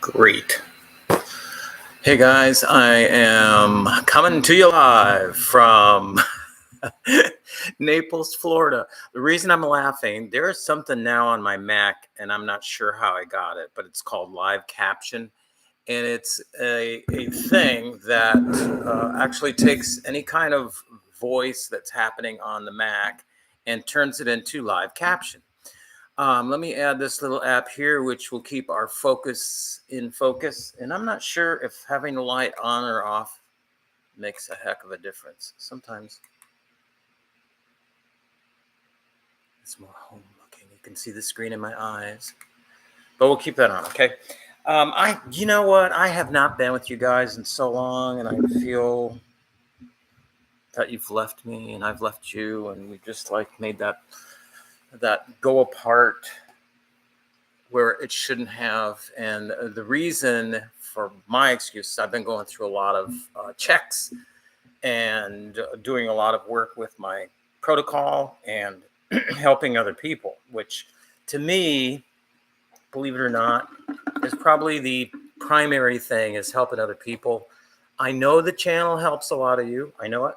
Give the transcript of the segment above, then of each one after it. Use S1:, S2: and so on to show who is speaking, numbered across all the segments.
S1: Great. Hey guys, I am coming to you live from Naples, Florida. The reason I'm laughing, there is something now on my Mac, and I'm not sure how I got it, but it's called live caption. And it's a thing that actually takes any kind of voice that's happening on the Mac and turns it into live caption. Let me add this little app here, which will keep our focus in focus. And I'm not sure if having the light on or off makes a heck of a difference. Sometimes it's more home looking. You can see the screen in my eyes, but we'll keep that on. Okay. You know what? I have not been with you guys in so long, and I feel that you've left me and I've left you, and we just like made that go apart where it shouldn't have. And the reason for my excuse, I've been going through a lot of checks and doing a lot of work with my protocol and helping other people, which to me, believe it or not, is probably the primary thing, is helping other people. I know the channel helps a lot of you. I know it.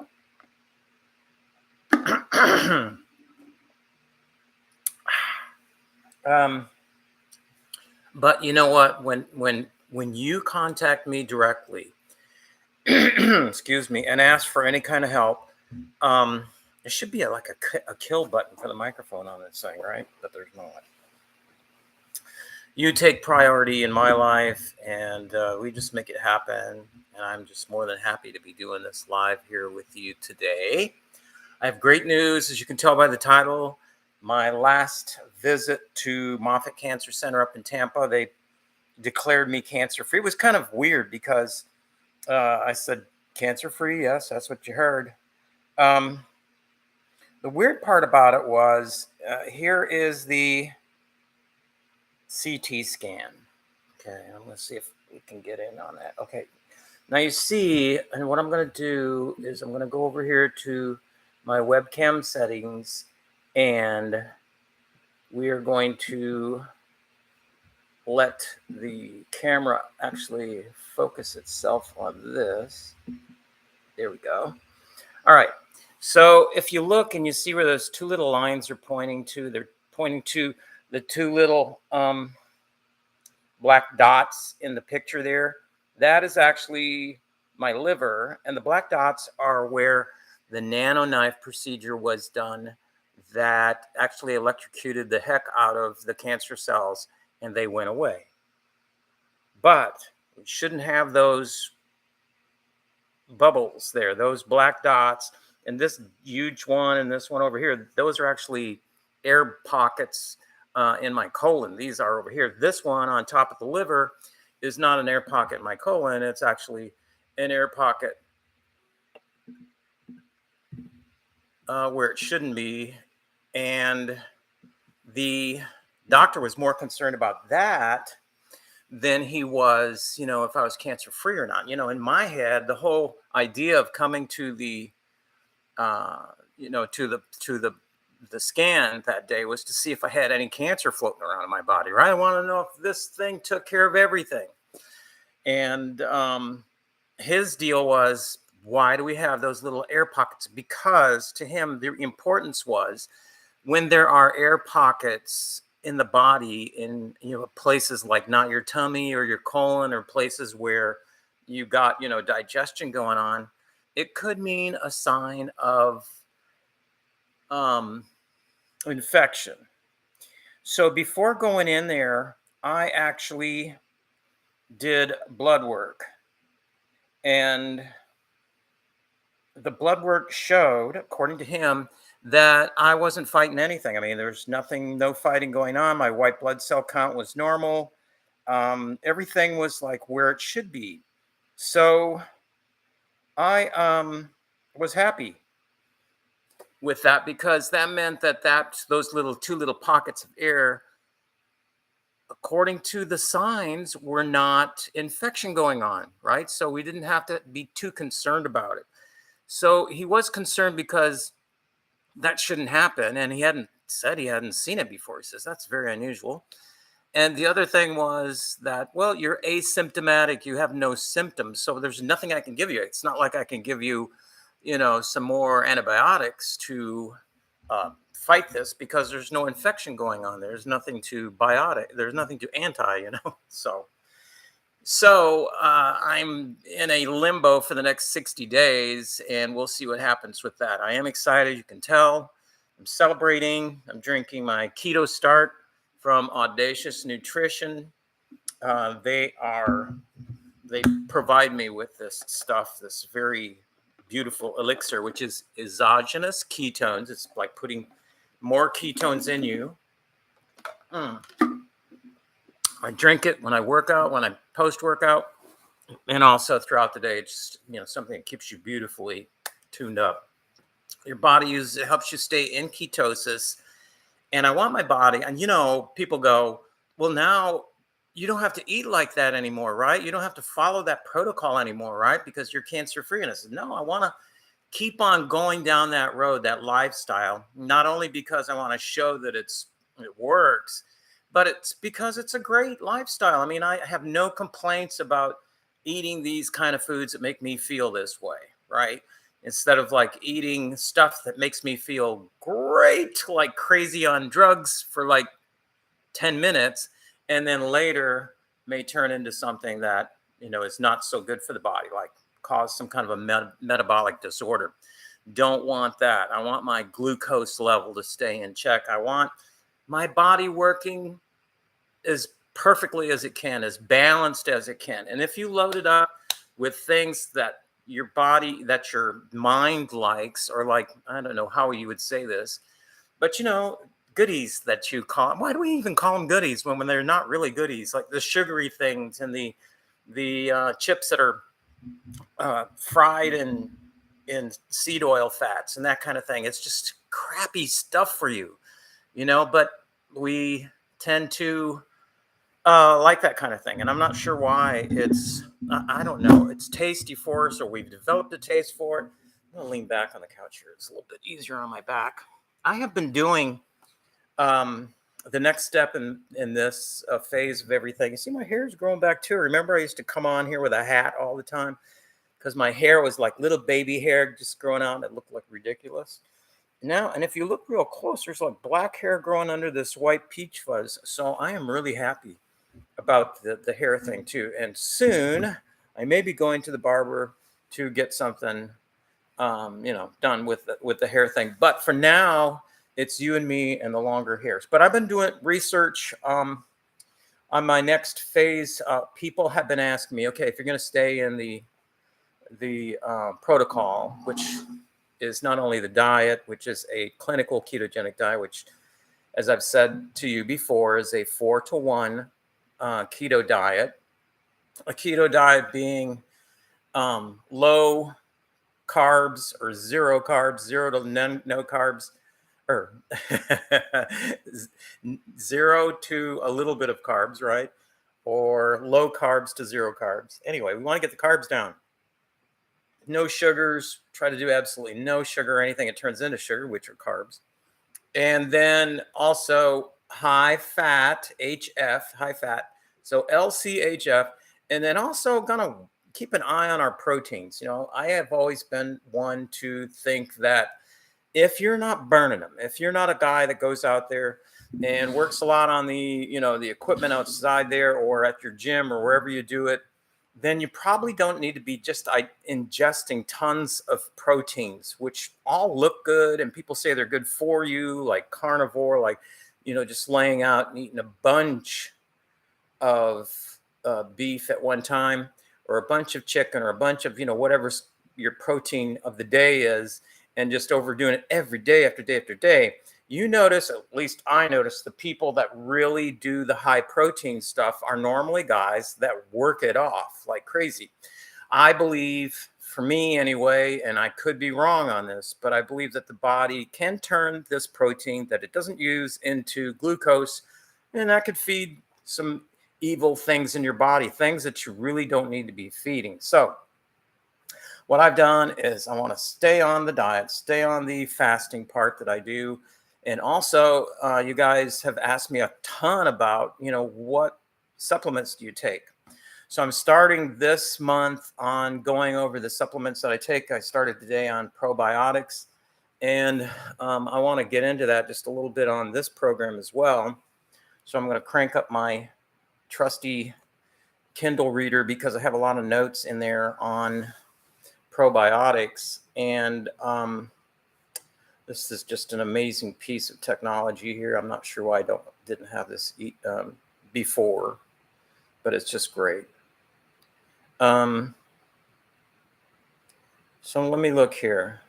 S1: But you know what? When you contact me directly, excuse me, and ask for any kind of help, there should be a kill button for the microphone on this thing, right? But there's not. You take priority in my life, and we just make it happen. And I'm just more than happy to be doing this live here with you today. I have great news, as you can tell by the title. My last visit to Moffitt Cancer Center up in Tampa, they declared me cancer-free. It was kind of weird because I said, cancer-free? Yes, that's what you heard. The weird part about it was, here is the CT scan. Okay, let's see if we can get in on that. Okay, now you see, and what I'm going to do is I'm going to go over here to my webcam settings, and we are going to let the camera actually focus itself on this. There we go. All right. So if you look and you see where those two little lines are pointing to, they're pointing to the two little black dots in the picture there. That is actually my liver, and the black dots are where the nano knife procedure was done that actually electrocuted the heck out of the cancer cells, and they went away. But we shouldn't have those bubbles there, those black dots, and this huge one and this one over here. Those are actually air pockets in my colon. These are over here. This one on top of the liver is not an air pocket in my colon. It's actually an air pocket where it shouldn't be. And the doctor was more concerned about that than he was, if I was cancer free or not. In my head, the whole idea of coming to the, to the scan that day was to see if I had any cancer floating around in my body, right? I want to know if this thing took care of everything. And his deal was, why do we have those little air pockets? Because to him, the importance was when there are air pockets in the body, in places like not your tummy or your colon, or places where you got digestion going on, it could mean a sign of infection. So before going in there, I actually did blood work, and the blood work showed, according to him, that I wasn't fighting anything. I mean, there's no fighting going on. My white blood cell count was normal. Everything was like where it should be. So I was happy with that, because that meant that those two little pockets of air, according to the signs, were not infection going on, right? So we didn't have to be too concerned about it. So he was concerned because that shouldn't happen, and he hadn't said he hadn't seen it before. He says that's very unusual. And the other thing was that, well, you're asymptomatic. You have no symptoms. So there's nothing I can give you. It's not like I can give you, some more antibiotics to fight this because there's no infection going on. There's nothing to biotic. There's nothing to anti. So I'm in a limbo for the next 60 days, and we'll see what happens with that. I am excited. You can tell. I'm celebrating. I'm drinking my keto start from Audacious Nutrition. They provide me with this stuff, this very beautiful elixir, which is exogenous ketones. It's like putting more ketones in you. I drink it when I work out, when I post workout, and also throughout the day. It's something that keeps you beautifully tuned up. Your body uses it, helps you stay in ketosis. And I want my body, and people go, well, now you don't have to eat like that anymore, right? You don't have to follow that protocol anymore, right? Because you're cancer free. And I said, no, I want to keep on going down that road, that lifestyle, not only because I want to show that it works, but it's because it's a great lifestyle. I mean, I have no complaints about eating these kind of foods that make me feel this way, right? Instead of like eating stuff that makes me feel great, like crazy on drugs for like 10 minutes, and then later may turn into something that, is not so good for the body, like cause some kind of a metabolic disorder. Don't want that. I want my glucose level to stay in check. I want my body working as perfectly as it can, as balanced as it can. And if you load it up with things that your body, that your mind likes, or like, I don't know how you would say this, but goodies that you call them. Why do we even call them goodies when they're not really goodies? Like the sugary things and the chips that are fried in seed oil fats and that kind of thing. It's just crappy stuff for you, but we tend to like that kind of thing. And I'm not sure why. I don't know. It's tasty for us, or we've developed a taste for it. I'm going to lean back on the couch here. It's a little bit easier on my back. I have been doing the next step in this phase of everything. You see, my hair is growing back too. Remember, I used to come on here with a hat all the time because my hair was like little baby hair just growing out, and it looked like ridiculous. Now, and if you look real close, there's like black hair growing under this white peach fuzz. So I am really happy about the hair thing too. And soon I may be going to the barber to get something, done with the hair thing. But for now, it's you and me and the longer hairs. But I've been doing research on my next phase. People have been asking me, okay, if you're going to stay in the protocol, which is not only the diet, which is a clinical ketogenic diet, which, as I've said to you before, is a 4-to-1 keto diet. A keto diet being low carbs or zero carbs, zero to no carbs, or zero to a little bit of carbs, right? Or low carbs to zero carbs. Anyway, we want to get the carbs down. No sugars, try to do absolutely no sugar or anything that turns into sugar, which are carbs. And then also high fat, HF, high fat. So LCHF. And then also gonna keep an eye on our proteins. I have always been one to think that if you're not burning them, if you're not a guy that goes out there and works a lot on the equipment outside there or at your gym or wherever you do it, then you probably don't need to be just ingesting tons of proteins, which all look good. And people say they're good for you, like carnivore, like, just laying out and eating a bunch of beef at one time, or a bunch of chicken, or a bunch of, whatever your protein of the day is, and just overdoing it every day after day after day. You notice, at least I notice, the people that really do the high protein stuff are normally guys that work it off like crazy. I believe, for me anyway, and I could be wrong on this, but I believe that the body can turn this protein that it doesn't use into glucose, and that could feed some evil things in your body, things that you really don't need to be feeding. So what I've done is I want to stay on the diet, stay on the fasting part that I do. And also, you guys have asked me a ton about, what supplements do you take? So I'm starting this month on going over the supplements that I take. I started today on probiotics, and I want to get into that just a little bit on this program as well. So I'm going to crank up my trusty Kindle reader because I have a lot of notes in there on probiotics. And this is just an amazing piece of technology here. I'm not sure why I didn't have this before, but it's just great. So let me look here.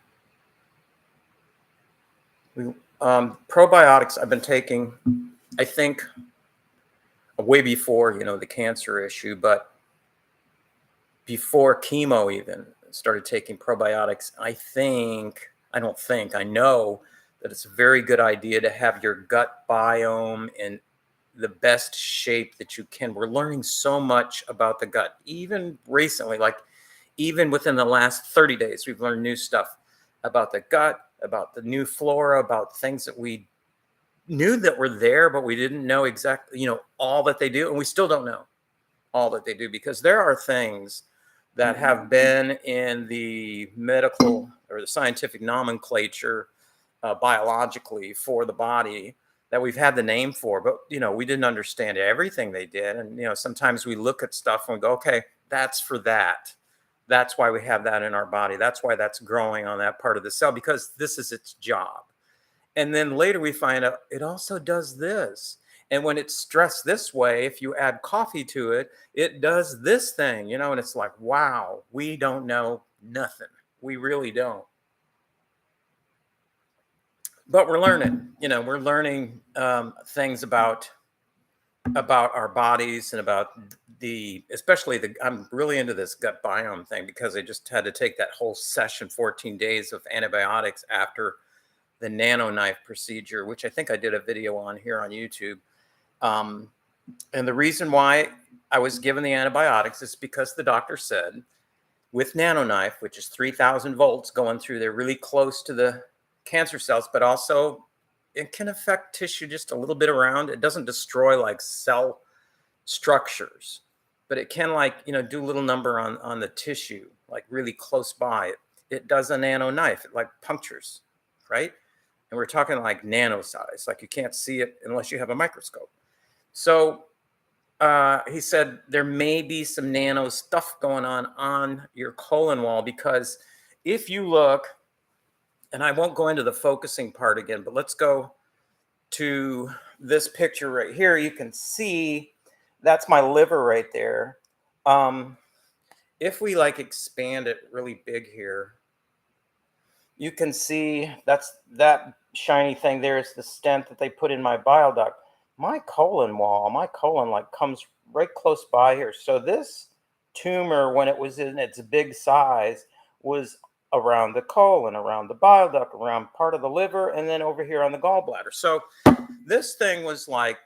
S1: Probiotics I've been taking, I think, way before, the cancer issue, but before chemo even started taking probiotics. I know that it's a very good idea to have your gut biome in the best shape that you can. We're learning so much about the gut, even recently, like even within the last 30 days, we've learned new stuff about the gut, about the new flora, about things that we knew that were there, but we didn't know exactly, all that they do. And we still don't know all that they do, because there are things that have been in the medical or the scientific nomenclature biologically for the body that we've had the name for, but we didn't understand everything they did. And sometimes we look at stuff and we go, okay, that's for that. That's why we have that in our body. That's why that's growing on that part of the cell, because this is its job. And then later we find out it also does this. And when it's stressed this way, if you add coffee to it, it does this thing, and it's like, wow, we don't know nothing. We really don't. But we're learning, things about our bodies and about I'm really into this gut biome thing, because I just had to take that whole session, 14 days of antibiotics after the nano knife procedure, which I think I did a video on here on YouTube. And the reason why I was given the antibiotics is because the doctor said with nano knife, which is 3,000 volts going through there really close to the cancer cells, but also it can affect tissue just a little bit around. It doesn't destroy like cell structures, but it can do a little number on the tissue, like really close by. It does a nano knife. It like punctures, right? And we're talking like nano size, like you can't see it unless you have a microscope. So he said there may be some nano stuff going on your colon wall, because if you look, and I won't go into the focusing part again, but let's go to this picture right here. You can see that's my liver right there. If we expand it really big here, you can see that shiny thing there is the stent that they put in my bile duct. My colon comes right close by here. So this tumor, when it was in its big size, was around the colon, around the bile duct, around part of the liver, and then over here on the gallbladder. So this thing was like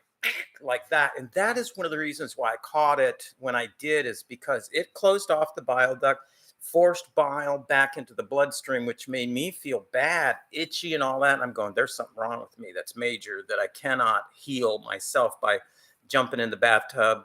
S1: that. And that is one of the reasons why I caught it when I did, is because it closed off the bile duct, forced bile back into the bloodstream, which made me feel bad, itchy and all that. And I'm going, there's something wrong with me that's major, that I cannot heal myself by jumping in the bathtub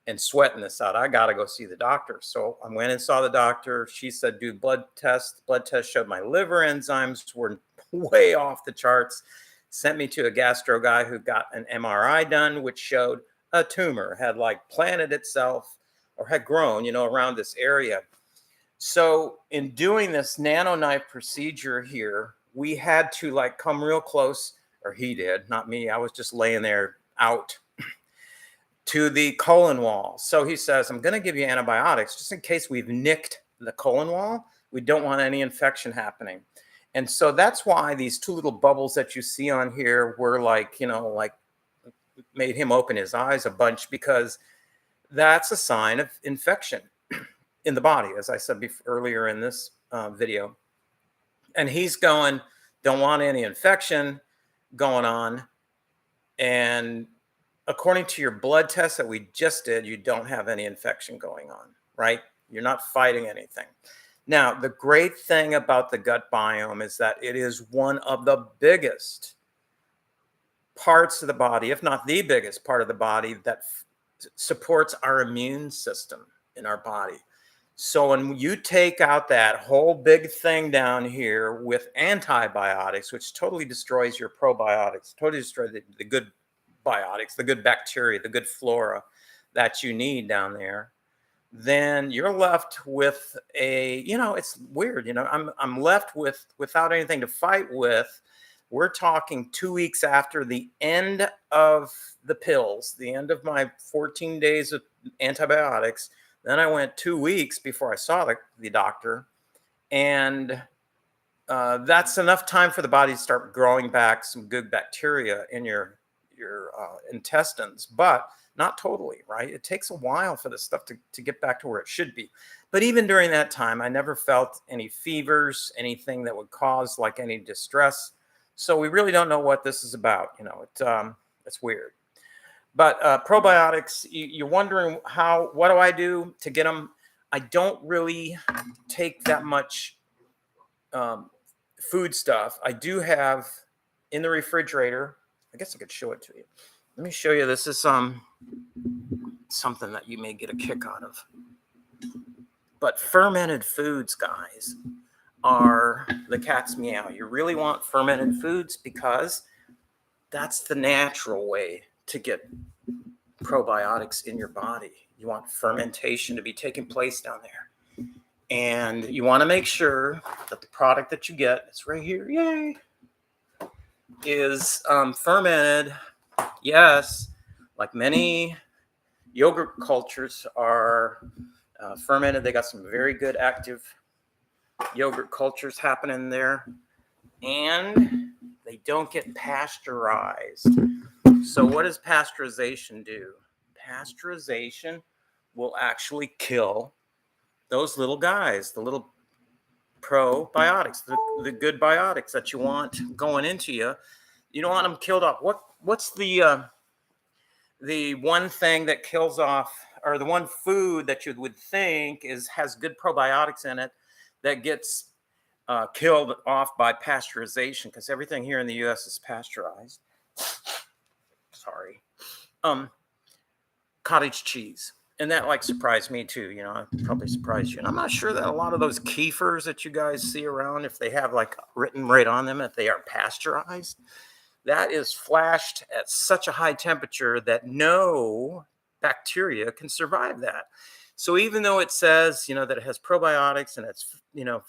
S1: and sweating this out. I got to go see the doctor. So I went and saw the doctor. She said, do blood test. Blood test showed my liver enzymes were way off the charts. Sent me to a gastro guy who got an MRI done, which showed a tumor had planted itself or had grown, around this area. So in doing this nano knife procedure here, we had to come real close, or he did, not me. I was just laying there out to the colon wall. So he says, I'm going to give you antibiotics just in case we've nicked the colon wall. We don't want any infection happening. And so that's why these two little bubbles that you see on here were made him open his eyes a bunch, because that's a sign of infection in the body, as I said earlier in this video. And he's going, don't want any infection going on. And according to your blood test that we just did, you don't have any infection going on, right? You're not fighting anything. Now, the great thing about the gut biome is that it is one of the biggest parts of the body, if not the biggest part of the body, that supports our immune system in our body. So when you take out that whole big thing down here with antibiotics, which totally destroys your probiotics, totally destroys the good biotics, the good bacteria, the good flora that you need down there, then you're left with it's weird. I'm left without anything to fight with. We're talking 2 weeks after the end of the pills, the end of my 14 days of antibiotics. Then I went 2 weeks before I saw the doctor. And that's enough time for the body to start growing back some good bacteria in your intestines, but not totally, right? It takes a while for this stuff to get back to where it should be. But even during that time, I never felt any fevers, anything that would cause like any distress. So we really don't know what this is about. It's weird. But probiotics, you're wondering what do I do to get them? I don't really take that much food stuff. I do have in the refrigerator. I guess I could show it to you. Let me show you. This is something that you may get a kick out of. But fermented foods, guys, are the cat's meow. You really want fermented foods because that's the natural way to get probiotics in your body. You want fermentation to be taking place down there. And you want to make sure that the product that you get, it's right here, yay, is fermented. Yes, like many yogurt cultures are fermented. They got some very good active yogurt cultures happening there. And they don't get pasteurized. So what does pasteurization do? Pasteurization will actually kill those little guys, the little probiotics, the good biotics that you want going into you. You don't want them killed off. What's the one thing that kills off, or the one food that you would think has good probiotics in it that gets killed off by pasteurization? Because everything here in the U.S. is pasteurized. Sorry. Cottage cheese. And that surprised me too. It probably surprised you. And I'm not sure that a lot of those kefirs that you guys see around, if they have written right on them, if they are pasteurized, that is flashed at such a high temperature that no bacteria can survive that. So even though it says, that it has probiotics and it's,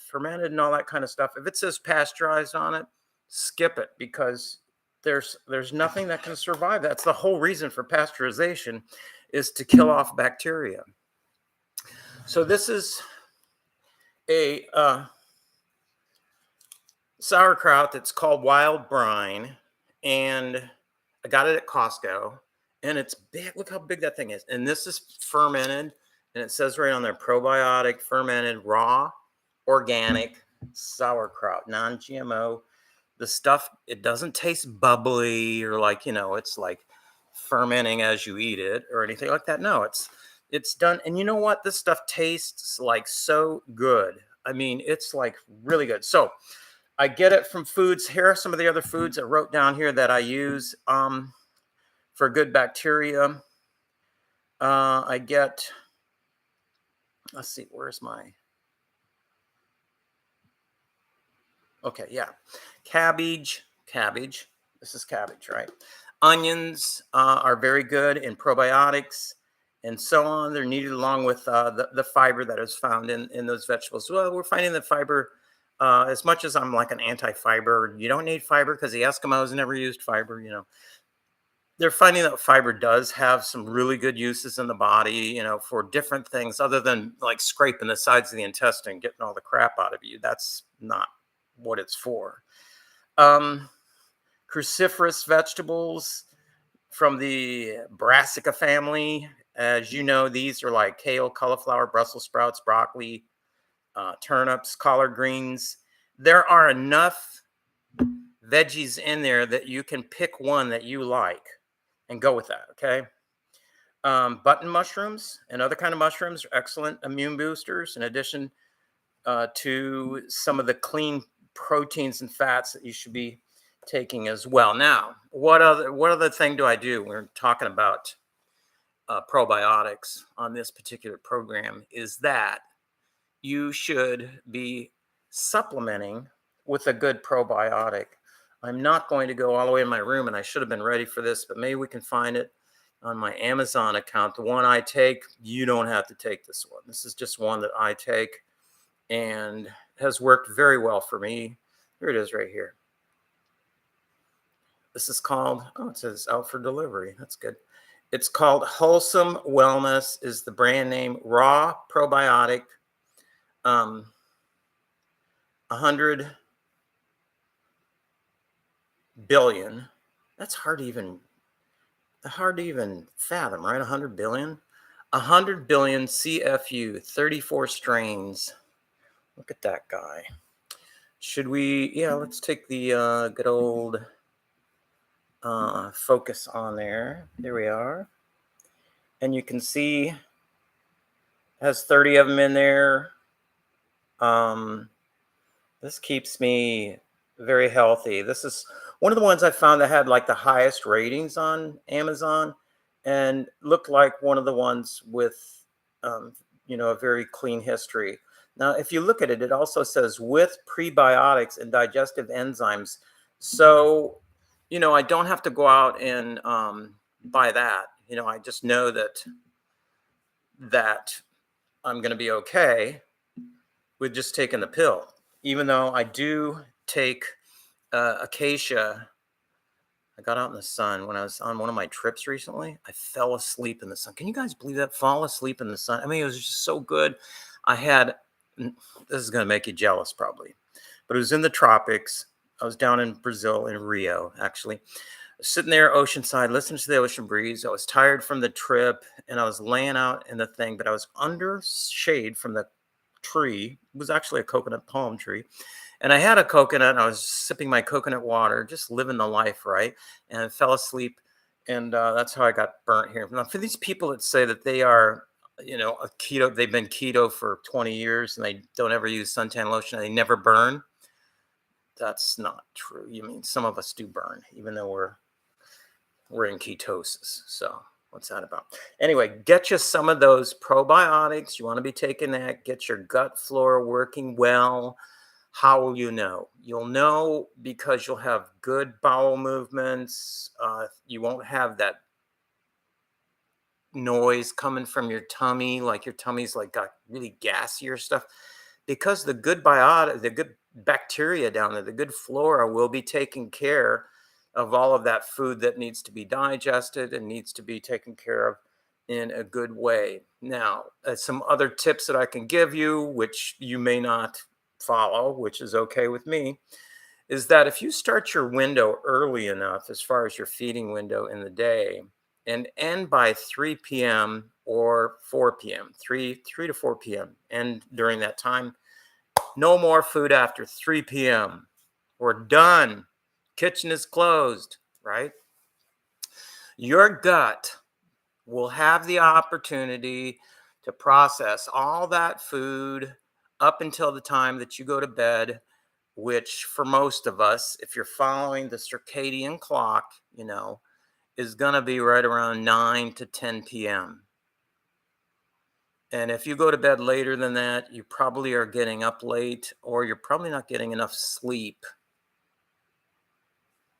S1: fermented and all that kind of stuff, if it says pasteurized on it, skip it, because there's nothing that can survive. That's the whole reason for pasteurization, is to kill off bacteria. So this is a sauerkraut that's called Wild Brine, and I got it at Costco, and it's big. Look how big that thing is. And this is fermented, and it says right on there, probiotic, fermented, raw, organic sauerkraut, non-GMO. The stuff, it doesn't taste bubbly or it's like fermenting as you eat it or anything like that. No, it's done. And you know what? This stuff tastes so good. I mean, it's really good. So I get it from foods. Here are some of the other foods I wrote down here that I use for good bacteria. I get, let's see, where's my, okay, yeah. Cabbage. This is cabbage, right? Onions are very good in probiotics and so on. They're needed along with the fiber that is found in those vegetables. Well, we're finding that fiber, as much as I'm an anti-fiber, you don't need fiber because the Eskimos never used fiber, They're finding that fiber does have some really good uses in the body, for different things other than scraping the sides of the intestine, getting all the crap out of you. That's not what it's for. Cruciferous vegetables from the brassica family. As you know, these are kale, cauliflower, Brussels sprouts, broccoli, turnips, collard greens. There are enough veggies in there that you can pick one that you like and go with that, okay? Button mushrooms and other kind of mushrooms are excellent immune boosters, in addition to some of the clean proteins and fats that you should be taking as well. Now, what other thing do I do? We're talking about probiotics on this particular program. Is that you should be supplementing with a good probiotic. I'm not going to go all the way in my room, and I should have been ready for this, but maybe we can find it on my Amazon account. The one I take, you don't have to take this one. This is just one that I take and has worked very well for me. Here it is right here. This is called, oh, it says out for delivery. That's good. It's called Wholesome Wellness, is the brand name. Raw probiotic. 100 billion. That's hard to even fathom, right? 100 billion. 100 billion CFU, 34 strains. Look at that guy. Should we, yeah, let's take the good old focus on there. There we are. And you can see it has 30 of them in there. This keeps me very healthy. This is one of the ones I found that had like the highest ratings on Amazon and looked like one of the ones with, a very clean history. Now, if you look at it, it also says with prebiotics and digestive enzymes. So, I don't have to go out and buy that. I just know that I'm going to be okay with just taking the pill, even though I do take acacia. I got out in the sun when I was on one of my trips recently. I fell asleep in the sun. Can you guys believe that? Fall asleep in the sun. I mean, it was just so good. This is going to make you jealous probably, but it was in the tropics. I was down in Brazil, in Rio, actually. Sitting there oceanside, listening to the ocean breeze. I was tired from the trip and I was laying out in the thing, but I was under shade from the tree. It was actually a coconut palm tree. And I had a coconut and I was sipping my coconut water, just living the life, right? And I fell asleep. And that's how I got burnt here. Now, for these people that say that they are, a keto, they've been keto for 20 years and they don't ever use suntan lotion, and they never burn. That's not true. You mean some of us do burn, even though we're in ketosis. So what's that about? Anyway, get you some of those probiotics. You want to be taking that. Get your gut flora working well. How will you know? You'll know because you'll have good bowel movements. You won't have that noise coming from your tummy, like your tummy's like got really gassier stuff. Because the good bacteria down there, the good flora will be taking care of all of that food that needs to be digested and needs to be taken care of in a good way. Now, some other tips that I can give you, which you may not follow, which is okay with me, is that if you start your window early enough, as far as your feeding window in the day, and end by 3 p.m. or 4 p.m., 3 to 4 p.m., and during that time, no more food after 3 p.m. We're done. Kitchen is closed, right? Your gut will have the opportunity to process all that food up until the time that you go to bed, which for most of us, if you're following the circadian clock, is going to be right around 9 to 10 p.m. And if you go to bed later than that, you probably are getting up late or you're probably not getting enough sleep.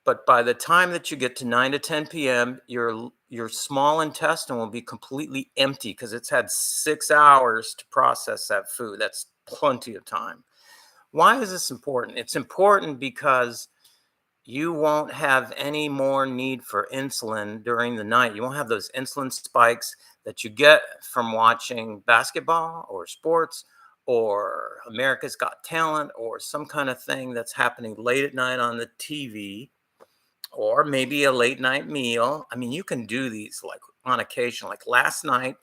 S1: But by the time that you get to 9 to 10 p.m., your small intestine will be completely empty because it's had 6 hours to process that food. That's plenty of time. Why is this important? It's important because you won't have any more need for insulin during the night. You won't have those insulin spikes that you get from watching basketball or sports or America's Got Talent or some kind of thing that's happening late at night on the TV, or maybe a late night meal. I mean, you can do these like on occasion. Like last night,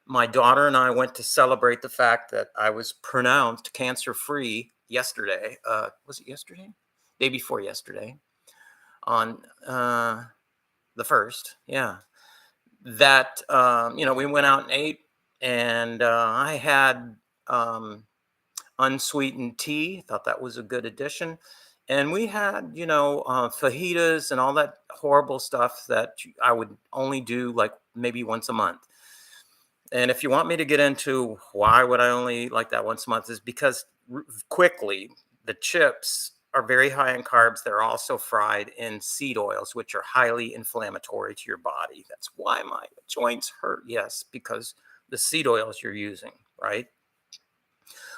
S1: my daughter and I went to celebrate the fact that I was pronounced cancer-free yesterday. Was it yesterday? Day before yesterday, on the 1st. Yeah. That, we went out and ate, and I had unsweetened tea. Thought that was a good addition. And we had, fajitas and all that horrible stuff that I would only do like maybe once a month. And if you want me to get into why would I only like that once a month, is because quickly the chips are very high in carbs. They're also fried in seed oils, which are highly inflammatory to your body. That's why my joints hurt. Yes, because the seed oils you're using, right?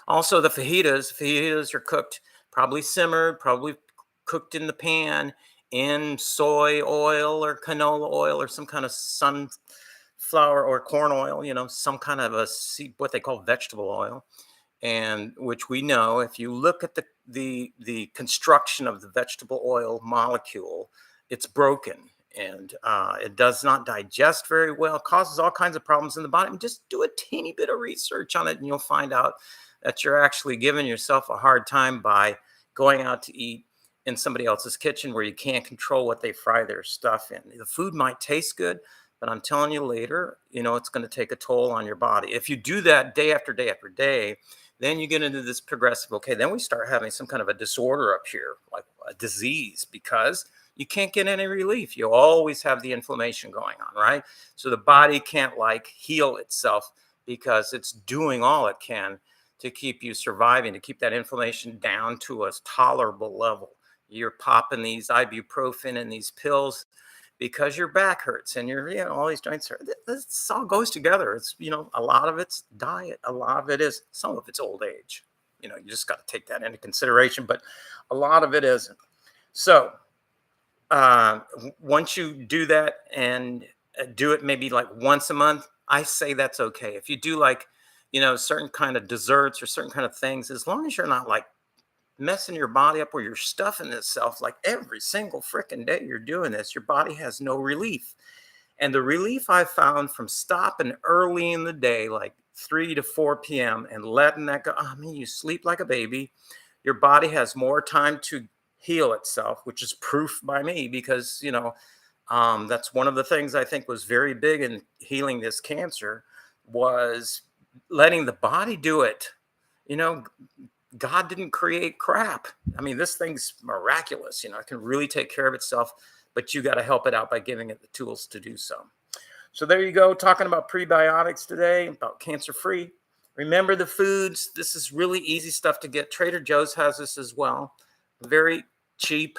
S1: Also, the fajitas are cooked, probably simmered, probably cooked in the pan in soy oil or canola oil or some kind of sunflower or corn oil, some kind of what they call vegetable oil. And which we know, if you look at the construction of the vegetable oil molecule, it's broken, and it does not digest very well, causes all kinds of problems in the body. And just do a teeny bit of research on it, and you'll find out that you're actually giving yourself a hard time by going out to eat in somebody else's kitchen where you can't control what they fry their stuff in. The food might taste good, but I'm telling you later, it's going to take a toll on your body. If you do that day after day after day, then you get into this progressive, okay, then we start having some kind of a disorder up here, like a disease, because you can't get any relief. You always have the inflammation going on, right? So the body can't like heal itself because it's doing all it can to keep you surviving, to keep that inflammation down to a tolerable level. You're popping these ibuprofen and these pills because your back hurts and all these joints hurt. This all goes together. It's, a lot of it's diet. A lot of it is, some of it's old age. You just got to take that into consideration, but a lot of it isn't. So once you do that and do it maybe like once a month, I say that's okay. If you do like, certain kind of desserts or certain kind of things, as long as you're not like messing your body up where you're stuffing itself like every single freaking day you're doing this, your body has no relief. And the relief I found from stopping early in the day, like 3 to 4 p.m., and letting that go, you sleep like a baby. Your body has more time to heal itself, which is proof by me because, that's one of the things I think was very big in healing this cancer, was letting the body do it. You know, God didn't create crap. I mean, this thing's miraculous. It can really take care of itself, but you got to help it out by giving it the tools to do so. So there you go, talking about prebiotics today, about cancer free. Remember the foods. This is really easy stuff to get. Trader Joe's has this as well. Very cheap,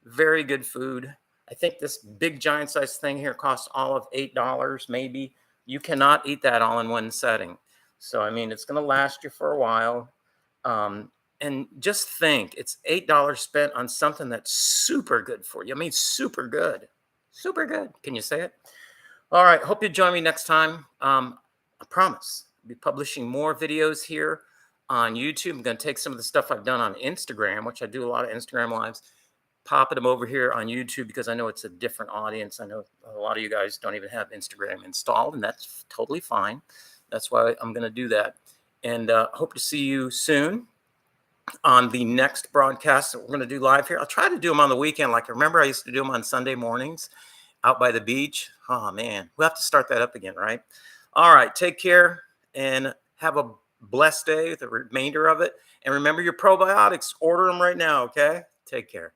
S1: very good food. I think this big giant size thing here costs all of $8, maybe. You cannot eat that all in one setting. So, I mean, it's going to last you for a while. And just think, it's $8 spent on something that's super good for you. I mean, super good. Super good. Can you say it? All right. Hope you join me next time. I promise I'll be publishing more videos here on YouTube. I'm going to take some of the stuff I've done on Instagram, which I do a lot of Instagram lives, popping them over here on YouTube because I know it's a different audience. I know a lot of you guys don't even have Instagram installed, and that's totally fine. That's why I'm going to do that. And hope to see you soon on the next broadcast that we're going to do live here. I'll try to do them on the weekend. Like, remember, I used to do them on Sunday mornings out by the beach. Oh, man, we'll have to start that up again, right? All right, take care and have a blessed day, the remainder of it. And remember your probiotics. Order them right now, okay? Take care.